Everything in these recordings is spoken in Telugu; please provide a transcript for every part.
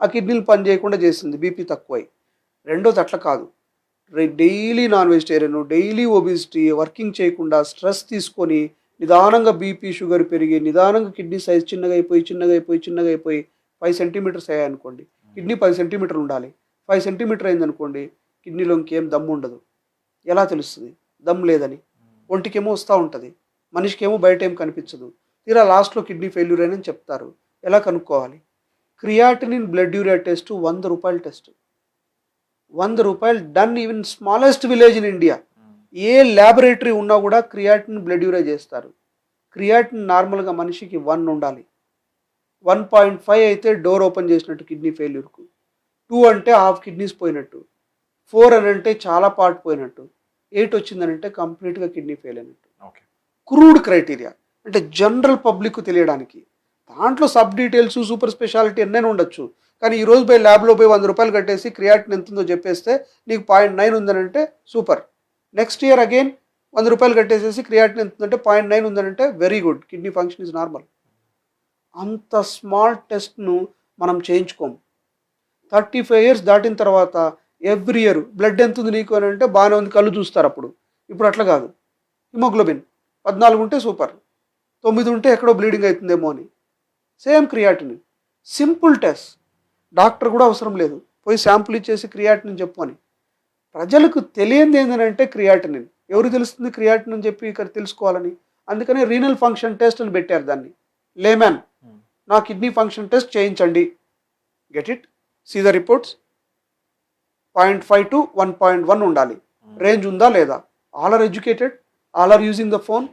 ఆ కిడ్నీలు పని చేయకుండా చేస్తుంది బీపీ తక్కువై. రెండోది అట్లా కాదు. Daily non vegetarian, daily obesity, working చేయకుండా స్ట్రెస్ తీసుకొని నిదానంగా బీపీ, షుగర్ పెరిగి నిదానంగా కిడ్నీ సైజ్ చిన్నగా అయిపోయి 5 సెంటీమీటర్స్ అయ్యాయనుకోండి. కిడ్నీ 10 సెంటీమీటర్లు ఉండాలి. 5 సెంటీమీటర్ అయిందనుకోండి కిడ్నీలో ఇంకేం దమ్ము ఉండదు. ఎలా తెలుస్తుంది? దమ్ లేదని. ఒంటికేమో వస్తా ఉంటది. మనిషికేమో బయటేం కనిపించదు. తీరా లాస్ట్‌లో కిడ్నీ ఫెయిల్యూర్ అని చెప్తారు. ఎలా కనుక్కోవాలి? క్రియాటినిన్ బ్లడ్ యూరియా టెస్ట్ రూ. 100 టెస్ట్. రూ. 100 done even smallest village in India. A laboratory ఉన్నా కూడా క్రియాటిన్ బ్లడ్ యూరియా చేస్తారు. క్రియాటిన్ నార్మల్‌గా మనిషికి 1 ఉండాలి. 1.5 అయితే డోర్ ఓపెన్ చేసినట్టు కిడ్నీ ఫెయిల్యూర్‌కు. 2 అంటే హాఫ్ కిడ్నీస్ పోయినట్టు. 4 అని అంటే చాలా పార్ట్ పోయినట్టు. 8 వచ్చిందనంటే కంప్లీట్‌గా కిడ్నీ ఫెయిల్ అయినట్టు. ఓకే. Crude criteria. అంటే జనరల్ పబ్లిక్ తెలియడానికి. దాంట్లో సబ్ డీటెయిల్స్, సూపర్ స్పెషాలిటీ ఎన్నైనా ఉండొచ్చు. కానీ ఈరోజు పోయి ల్యాబ్‌లో పోయి రూ. 100 కట్టేసి క్రియాటిన్ ఎంతుందో చెప్పేస్తే నీకు 0.9 ఉందనంటే సూపర్. నెక్స్ట్ ఇయర్ అగైన్ రూ. 100 కట్టేసేసి క్రియాటిన్ ఎంతుందంటే 0.9 ఉందనంటే very good. Kidney function is normal. అంత స్మాల్ టెస్ట్‌ను మనం చేయించుకోము. 35 ఇయర్స్ దాటిన తర్వాత ఎవ్రీ ఇయర్ బ్లడ్ ఎంతుంది నీకు అని అంటే బాగానే ఉంది కళ్ళు చూస్తారు అప్పుడు. ఇప్పుడు అట్లా కాదు. హిమోగ్లోబిన్ 14 ఉంటే సూపర్. 9 ఉంటే ఎక్కడో బ్లీడింగ్ అవుతుందేమో అని. Same creatinine. Simple test. Doctor కూడా అవసరం లేదు. పోయి శాంపుల్ ఇచ్చేసి క్రియాటినిన్ చెప్పు అని. ప్రజలకు తెలియంది ఏంటంటే క్రియాటినిన్. ఎవరికి తెలుస్తుంది క్రియాటినిన్ అని చెప్పి ఇక్కడ తెలుసుకోవాలని? అందుకనే రీనల్ ఫంక్షన్ టెస్ట్ అని పెట్టారు దాన్ని. లేమ్యాన్ నా కిడ్నీ ఫంక్షన్ టెస్ట్ చేయించండి. Get it? See the reports. 0.5 to 1.1 ఉండాలి. రేంజ్ ఉందా లేదా? All are educated, all are using the phone.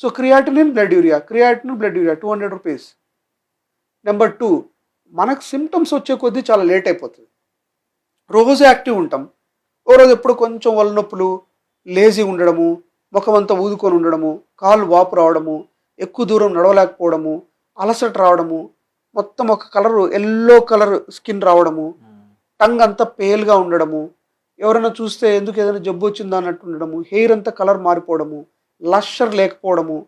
So creatinine blood urea 200 rupees. Number 2, మనకు సిమ్టమ్స్ వచ్చే కొద్దీ చాలా లేట్ అయిపోతుంది. రోజు యాక్టివ్ ఉంటాం. ఓ రోజు ఎప్పుడు కొంచెం ఒళ్ళు నొప్పులు, లేజీ ఉండడము, ముఖం అంతా ఊదుకొని ఉండడము, కాళ్ళు వాపు రావడము, ఎక్కువ దూరం నడవలేకపోవడము, అలసట రావడము, మొత్తం ఒక కలరు ఎల్లో కలర్ స్కిన్ రావడము, టంగ్ అంతా పేల్గా ఉండడము, ఎవరైనా చూస్తే ఎందుకు ఏదైనా జబ్బు వచ్చిందా అన్నట్టు ఉండడము, హెయిర్ అంతా కలర్ మారిపోవడము, లషర్ లేకపోవడము,